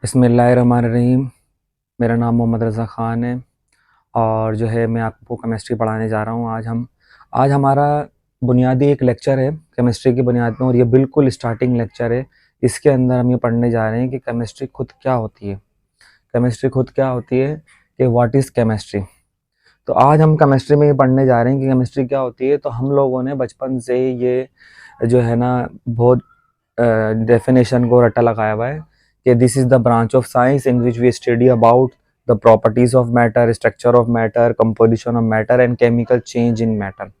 बिस्मिल्लाहिर्रहमानिर्रहीम। मेरा नाम मोहम्मद रज़ा ख़ान है और जो है मैं आपको केमिस्ट्री पढ़ाने जा रहा हूँ। आज हमारा बुनियादी एक लेक्चर है केमिस्ट्री की बुनियाद में, और ये बिल्कुल स्टार्टिंग लेक्चर है। इसके अंदर हम ये पढ़ने जा रहे हैं कि केमिस्ट्री खुद क्या होती है। केमिस्ट्री खुद क्या होती है कि व्हाट इज़ केमिस्ट्री। तो आज हम केमिस्ट्री में ये पढ़ने जा रहे हैं कि केमिस्ट्री क्या होती है। तो हम लोगों ने बचपन से ये जो है ना बहुत डेफिनेशन को रट्टा लगाया हुआ है कि this is the branch of science in which we study about the properties of matter, structure of matter, composition of matter and chemical change in matter.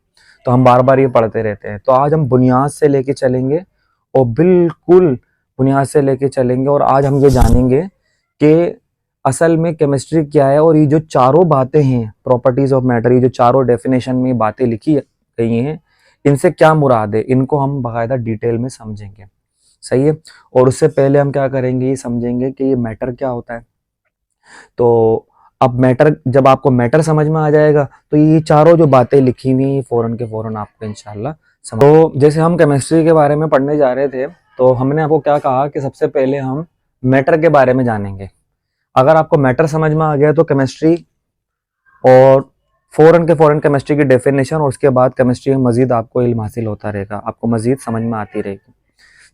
तो हम बार बार ये पढ़ते रहते हैं। तो आज हम बुनियाद से लेके चलेंगे और बिल्कुल बुनियाद से लेके चलेंगे, और आज हम ये जानेंगे कि असल में केमिस्ट्री क्या है। और ये जो चारों बातें हैं प्रॉपर्टीज ऑफ मैटर, ये जो चारों डेफिनेशन में बातें लिखी गई हैं, इनसे क्या मुराद है, इनको हम बाकायदा डिटेल में समझेंगे। सही है। और उससे पहले हम क्या करेंगे, ये समझेंगे कि ये मैटर क्या होता है। तो अब मैटर, जब आपको मैटर समझ में आ जाएगा तो ये चारों जो बातें लिखी हुई हैं फौरन के फौरन आपको इंशाल्लाह समझ। तो जैसे हम केमिस्ट्री के बारे में पढ़ने जा रहे थे, तो हमने आपको क्या कहा कि सबसे पहले हम मैटर के बारे में जानेंगे। अगर आपको मैटर समझ में आ गया तो केमिस्ट्री, और फौरन के फौरन केमिस्ट्री की डेफिनेशन, और उसके बाद केमिस्ट्री में मजीद आपको इल्म हासिल होता रहेगा, आपको मजीद समझ में आती रहेगी।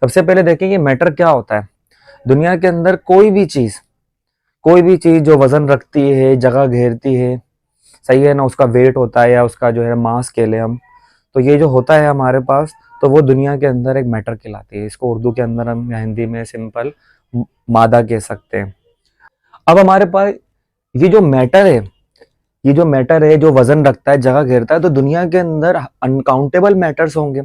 सबसे पहले देखेंगे मैटर क्या होता है। दुनिया के अंदर कोई भी चीज जो वजन रखती है, जगह घेरती है, सही है ना, उसका वेट होता है या उसका जो है मास कह ले हम, तो ये जो होता है हमारे पास, तो वो दुनिया के अंदर एक मैटर कहलाती है। इसको उर्दू के अंदर हम या हिंदी में सिंपल मादा कह सकते हैं। अब हमारे पास ये जो मैटर है जो वजन रखता है, जगह घेरता है, तो दुनिया के अंदर अनकाउंटेबल मैटर्स होंगे।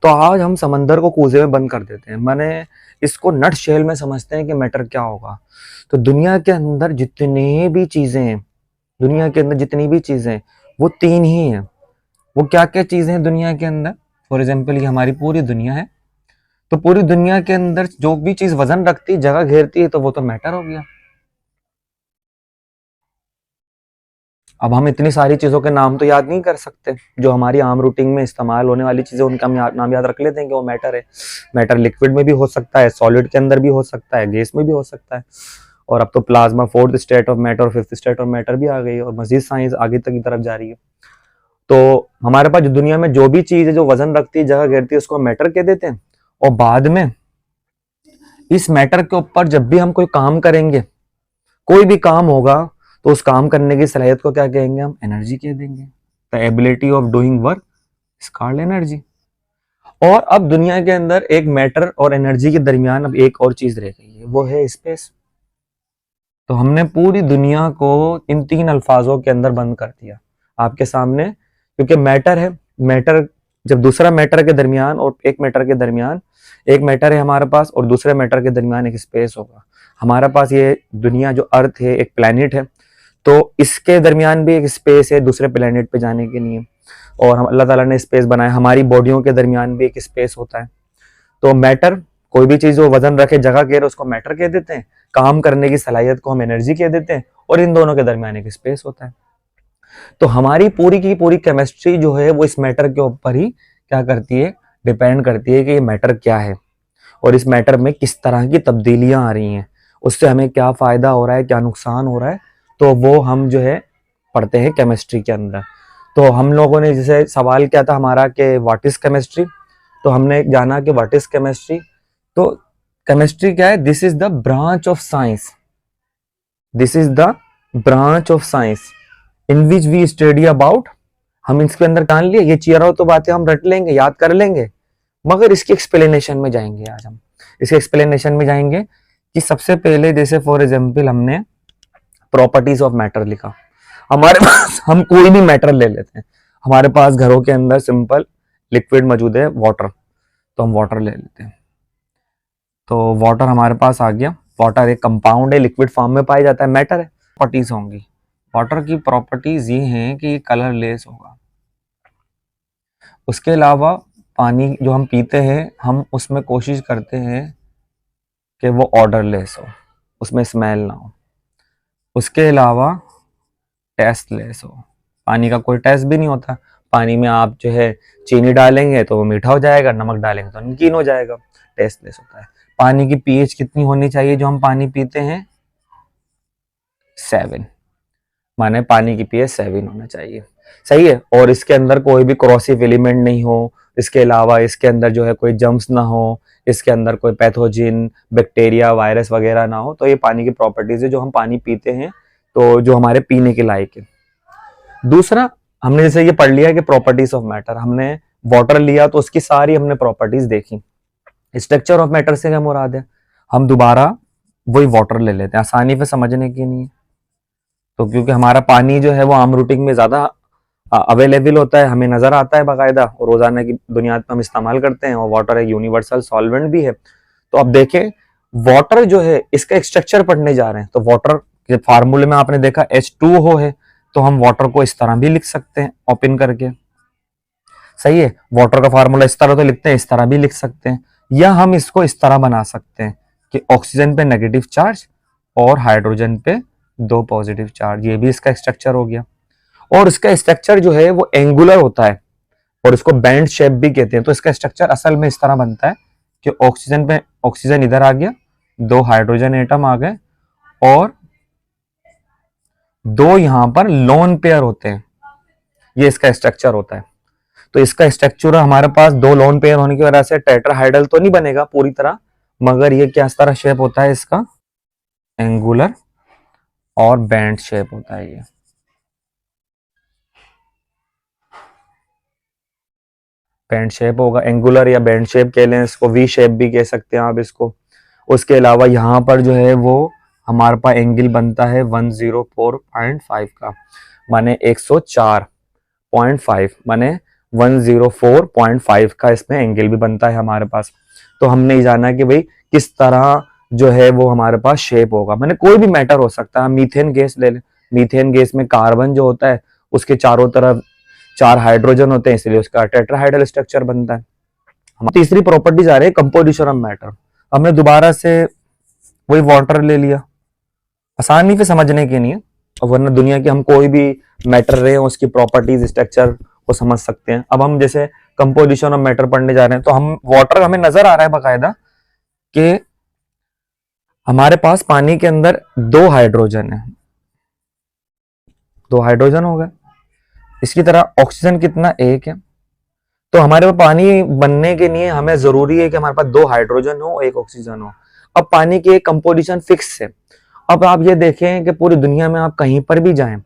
तो आज हम समंदर को कूजे में बंद कर देते हैं, माने इसको नट शेल में समझते हैं कि मैटर क्या होगा। तो दुनिया के अंदर जितनी भी चीजें हैं, वो तीन ही हैं। वो क्या क्या चीजें हैं दुनिया के अंदर? फॉर एग्जाम्पल ये हमारी पूरी दुनिया है, तो पूरी दुनिया के अंदर जो भी चीज वजन रखती है, जगह घेरती है, तो वो तो मैटर हो गया। अब हम इतनी सारी चीजों के नाम तो याद नहीं कर सकते, जो हमारी आम रूटीन में इस्तेमाल होने वाली चीजें, उनका हम नाम याद रख लेते हैं कि वो मैटर है। मैटर लिक्विड में भी हो सकता है, सॉलिड के अंदर भी हो सकता है, गैस में भी हो सकता है, और अब तो plasma fourth state of matter और फिफ्थ स्टेट ऑफ मैटर भी आ गई है, और मजीद साइंस आगे तक की तरफ जा रही है। तो हमारे पास जो दुनिया में जो भी चीज है जो वजन रखती है, जगह घेरती है, उसको मैटर कह देते हैं। और बाद में इस मैटर के ऊपर जब भी हम कोई काम करेंगे, कोई भी काम होगा, तो उस काम करने की सलाहियत को क्या कहेंगे? हम एनर्जी कह देंगे। The ability of doing work is called energy. और अब दुनिया के अंदर एक मैटर और एनर्जी के दरमियान अब एक और चीज रह गई है, वो है स्पेस। तो हमने पूरी दुनिया को इन तीन अल्फाजों के अंदर बंद कर दिया आपके सामने, क्योंकि मैटर है। मैटर, जब दूसरा मैटर के दरमियान और एक मैटर के दरमियान, एक मैटर है हमारे पास और दूसरे मैटर के दरमियान एक स्पेस होगा। हमारे पास ये दुनिया जो अर्थ है, एक प्लेनेट है, तो इसके दरमियान भी एक स्पेस है दूसरे प्लेनेट पे जाने के लिए, और हम अल्लाह ताला ने स्पेस बनाया। हमारी बॉडियों के दरमियान भी एक स्पेस होता है। तो मैटर, कोई भी चीज जो वजन रखे, जगह घेरे, उसको मैटर कह देते हैं। काम करने की सलाहियत को हम एनर्जी कह देते हैं, और इन दोनों के दरमियान एक स्पेस होता है। तो हमारी पूरी की पूरी केमिस्ट्री जो है वो इस मैटर के ऊपर ही क्या करती है, डिपेंड करती है कि ये मैटर क्या है और इस मैटर में किस तरह की तब्दीलियां आ रही हैं, उससे हमें क्या फायदा हो रहा है, क्या नुकसान हो रहा है। तो वो हम जो है पढ़ते हैं केमिस्ट्री के अंदर। तो हम लोगों ने जैसे सवाल किया था हमारा कि व्हाट इज केमिस्ट्री, तो हमने जाना कि व्हाट इज केमिस्ट्री। तो केमिस्ट्री क्या है? This is the branch of science, this is the branch of science in which we study about. हम इसके अंदर जान लिए, ये चारों तो बातें हम रट लेंगे, याद कर लेंगे, मगर इसकी एक्सप्लेनेशन में जाएंगे। आज हम इसके एक्सप्लेनेशन में जाएंगे कि सबसे पहले जैसे फॉर एग्जाम्पल हमने प्रॉपर्टीज ऑफ मैटर लिखा। हमारे पास हम कोई भी मैटर ले लेते हैं, हमारे पास घरों के अंदर सिंपल लिक्विड मौजूद है, वाटर, तो हम वाटर ले लेते हैं। तो वाटर हमारे पास आ गया। वाटर एक कंपाउंड है, लिक्विड फॉर्म में पाया जाता है, मैटर है। प्रॉपर्टीज होंगी, वाटर की प्रॉपर्टीज ये हैं कि ये कलरलेस होगा। उसके अलावा पानी जो हम पीते हैं, हम उसमें कोशिश करते हैं कि वो ऑर्डरलेस हो, उसमें स्मेल ना हो। उसके अलावा टेस्टलेस हो, पानी का कोई टेस्ट भी नहीं होता। पानी में आप जो है चीनी डालेंगे तो वो मीठा हो जाएगा, नमक डालेंगे तो नमकीन हो जाएगा, टेस्टलेस होता है। पानी की पीएच कितनी होनी चाहिए जो हम पानी पीते हैं? 7, माने पानी की पीएच 7 होना चाहिए, सही है। और इसके अंदर कोई भी क्रॉसिव एलिमेंट नहीं हो, इसके अलावा इसके अंदर जो है कोई जम्स ना हो, इसके अंदर कोई पैथोजिन, बैक्टीरिया, वायरस वगैरह ना हो, तो ये पानी की प्रॉपर्टीज है जो हम पानी पीते हैं, तो जो हमारे पीने के लायक है। दूसरा, हमने जैसे ये पढ़ लिया कि प्रॉपर्टीज ऑफ मैटर, हमने वाटर लिया तो उसकी सारी हमने प्रॉपर्टीज देखी। स्ट्रक्चर ऑफ मैटर से क्या मुराद है? हम दोबारा वही वाटर ले लेते हैं आसानी से समझने के लिए। तो क्योंकि हमारा पानी जो है वो आम रूटिंग में ज्यादा अवेलेबल होता है, हमें नजर आता है बाकायदा, और रोजाना की बुनियाद पर हम इस्तेमाल करते हैं, और वाटर एक यूनिवर्सल सॉल्वेंट भी है। तो अब देखें, वाटर जो है इसका एक स्ट्रक्चर पढ़ने जा रहे हैं, तो वाटर के फार्मूले में आपने देखा H2O है, तो हम वाटर को इस तरह भी लिख सकते हैं ओपन करके, सही है। वाटर का फार्मूला इस तरह तो लिखते हैं, इस तरह भी लिख सकते हैं, या हम इसको इस तरह बना सकते हैं कि ऑक्सीजन पे नेगेटिव चार्ज और हाइड्रोजन पे 2 पॉजिटिव चार्ज, ये भी इसका स्ट्रक्चर हो गया। और इसका स्ट्रक्चर जो है वो एंगुलर होता है और इसको बैंड शेप भी कहते हैं। तो इसका स्ट्रक्चर असल में इस तरह बनता है कि ऑक्सीजन पे ऑक्सीजन इधर आ गया, 2 हाइड्रोजन एटम आ गए, और 2 यहां पर लोन पेयर होते हैं, ये इसका स्ट्रक्चर होता है। तो इसका स्ट्रक्चर हमारे पास 2 लोन पेयर होने की वजह से टेट्राहाइड्रल तो नहीं बनेगा पूरी तरह, मगर ये क्या इस तरह शेप होता है इसका, एंगुलर और बैंड शेप होता है। ये बैंड शेप होगा, एंगुलर या बैंड शेप कह लें इसको, वी शेप भी कह सकते हैं आप इसको। उसके अलावा यहाँ पर जो है वो हमारे पास एंगल बनता है 104.5 का, माने 104.5, माने 104.5 का इसमें एंगल भी बनता है हमारे पास। तो हमने जाना कि भाई किस तरह जो है वो हमारे पास शेप होगा, माने कोई भी मैटर हो सकता है। मीथेन गैस ले लें, मीथेन गैस में कार्बन जो होता है उसके चारों तरफ 4 हाइड्रोजन होते हैं, इसलिए उसका टेट्राहाइड्रल स्ट्रक्चर बनता है। हम तीसरी प्रॉपर्टीज आ रही है कंपोजिशन ऑफ मैटर। हमने दोबारा से वही वाटर ले लिया, आसानी से समझने के लिए, और वरना दुनिया की हम कोई भी मैटर रहे हैं उसकी प्रॉपर्टीज स्ट्रक्चर को समझ सकते हैं। अब हम जैसे कंपोजिशन ऑफ मैटर पढ़ने जा रहे हैं, तो हम वाटर हमें नजर आ रहा है बाकायदा कि हमारे पास पानी के अंदर 2 हाइड्रोजन है, 2 हाइड्रोजन हो गए। इसकी तरह ऑक्सीजन कितना, 1 है। तो हमारे पास पानी बनने के लिए हमें जरूरी है कि हमारे पास 2 हाइड्रोजन हो, 1 ऑक्सीजन हो। अब पानी की एक कंपोजिशन फिक्स है। अब आप ये देखें कि पूरी दुनिया में आप कहीं पर भी जाएं,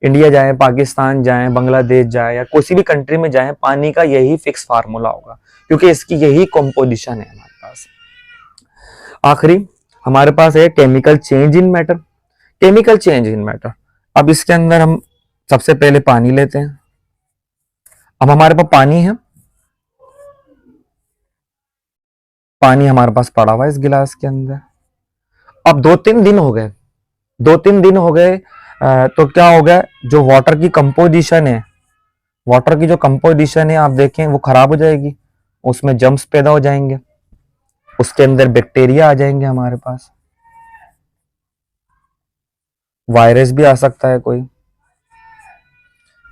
इंडिया जाएं, पाकिस्तान जाएं, बांग्लादेश जाएं, या किसी भी कंट्री में जाएं, पानी का यही फिक्स फार्मूला होगा, क्योंकि इसकी यही कंपोजिशन है हमारे पास। आखिरी हमारे पास है chemical change in matter. Chemical change in matter, अब इसके अंदर हम सबसे पहले पानी लेते हैं। अब हमारे पास पानी है, पानी हमारे पास पड़ा हुआ है इस गिलास के अंदर। अब 2-3 दिन हो गए, 2-3 दिन हो गए, तो क्या हो गया, जो वाटर की कंपोजिशन है, वाटर की जो कंपोजिशन है आप देखें वो खराब हो जाएगी, उसमें जम्स पैदा हो जाएंगे, उसके अंदर बैक्टीरिया आ जाएंगे हमारे पास, वायरस भी आ सकता है कोई,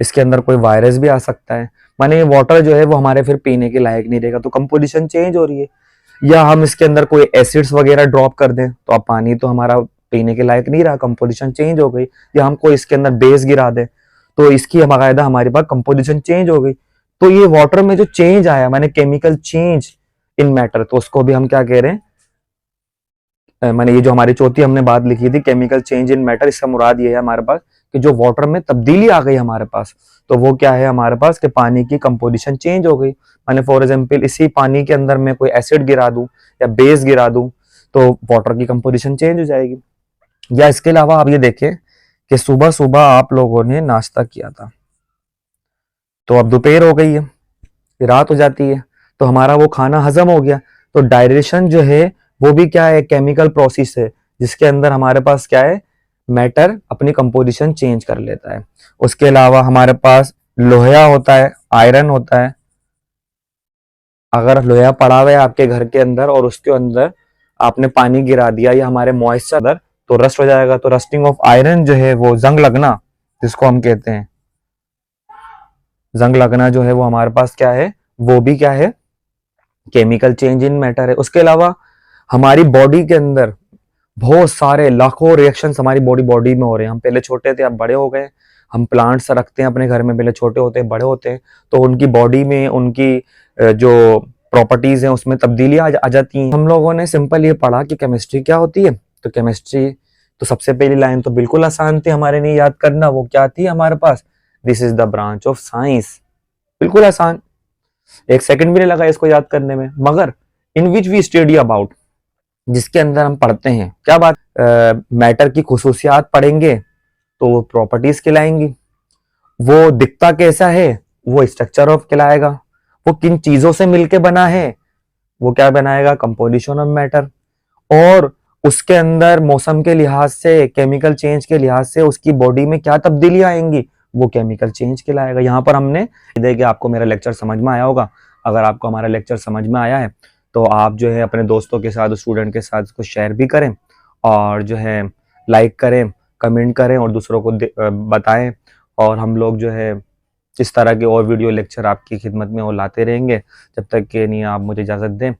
इसके अंदर कोई वायरस भी आ सकता है, माने ये वाटर जो है वो हमारे फिर पीने के लायक नहीं रहेगा। तो कंपोजिशन चेंज हो रही है। या हम इसके अंदर कोई एसिड्स वगैरह ड्रॉप कर दें तो अब पानी तो हमारा पीने के लायक नहीं रहा, कंपोजिशन चेंज हो गई। या हम कोई इसके अंदर बेस गिरा दें तो इसकी बाकायदा हमारे पास कंपोजिशन चेंज हो गई। तो ये वाटर में जो चेंज आया, माने केमिकल चेंज इन मैटर, तो उसको भी हम क्या कह रहे हैं, माने ये जो हमारी चौथी हमने बात लिखी थी केमिकल चेंज इन मैटर, इसका मुराद ये है हमारे पास कि जो वाटर में तब्दीली आ गई हमारे पास, तो वो क्या है हमारे पास कि पानी की कंपोजिशन चेंज हो गई। माने फॉर एग्जांपल इसी पानी के अंदर मैं कोई एसिड गिरा दूं या बेस गिरा दूं तो वाटर की कंपोजिशन चेंज हो जाएगी। या इसके अलावा आप ये देखें कि सुबह सुबह आप लोगों ने नाश्ता किया था, तो अब दोपहर हो गई है, रात हो जाती है, तो हमारा वो खाना हजम हो गया। तो डाइजेशन जो है वो भी क्या है, केमिकल प्रोसेस है, जिसके अंदर हमारे पास क्या है, मैटर अपनी कंपोजिशन चेंज कर लेता है। उसके अलावा हमारे पास लोहा होता है, आयरन होता है। अगर लोहा पड़ा हुआ है आपके घर के अंदर और उसके अंदर आपने पानी गिरा दिया या हमारे मॉइस्चर, तो रस्ट हो जाएगा। तो रस्टिंग ऑफ आयरन जो है वो जंग लगना जिसको हम कहते हैं, जंग लगना जो है वो हमारे पास क्या है, वो भी क्या है, केमिकल चेंज इन मैटर है। उसके अलावा हमारी बॉडी के अंदर बहुत सारे लाखों रिएक्शंस हमारी बॉडी में हो रहे हैं। हम पहले छोटे थे, अब बड़े हो गए। हम प्लांट्स रखते हैं अपने घर में, पहले छोटे होते हैं, बड़े होते हैं, तो उनकी बॉडी में उनकी जो प्रॉपर्टीज हैं उसमें तब्दीली आ जाती हैं। हम लोगों ने सिंपल ये पढ़ा कि केमिस्ट्री क्या होती है। तो केमिस्ट्री, तो सबसे पहली लाइन तो बिल्कुल आसान थी हमारे लिए याद करना। वो क्या थी हमारे पास, this is the branch of science. बिल्कुल आसान, एक सेकंड भी नहीं लगा इसको याद करने में। मगर इन विच वी स्टडी अबाउट, जिसके अंदर हम पढ़ते हैं क्या बात, मैटर की खुसूसियात पढ़ेंगे तो वो प्रॉपर्टीज कहलाएंगी। वो दिखता कैसा है, वो स्ट्रक्चर ऑफ कहलाएगा। वो किन चीजों से मिलके बना है, वो क्या बनाएगा, कंपोजिशन ऑफ मैटर। और उसके अंदर मौसम के लिहाज से, केमिकल चेंज के लिहाज से उसकी बॉडी में क्या तब्दीली आएंगी, वो केमिकल चेंज कहलाएगा। यहाँ पर हमने देखिए, आपको मेरा लेक्चर समझ में आया होगा। अगर आपको हमारा लेक्चर समझ में आया है तो आप जो है अपने दोस्तों के साथ, स्टूडेंट के साथ इसको शेयर भी करें, और जो है लाइक करें, कमेंट करें और दूसरों को बताएं। और हम लोग जो है इस तरह के और वीडियो लेक्चर आपकी खिदमत में वो लाते रहेंगे, जब तक कि नहीं आप मुझे इजाज़त दें।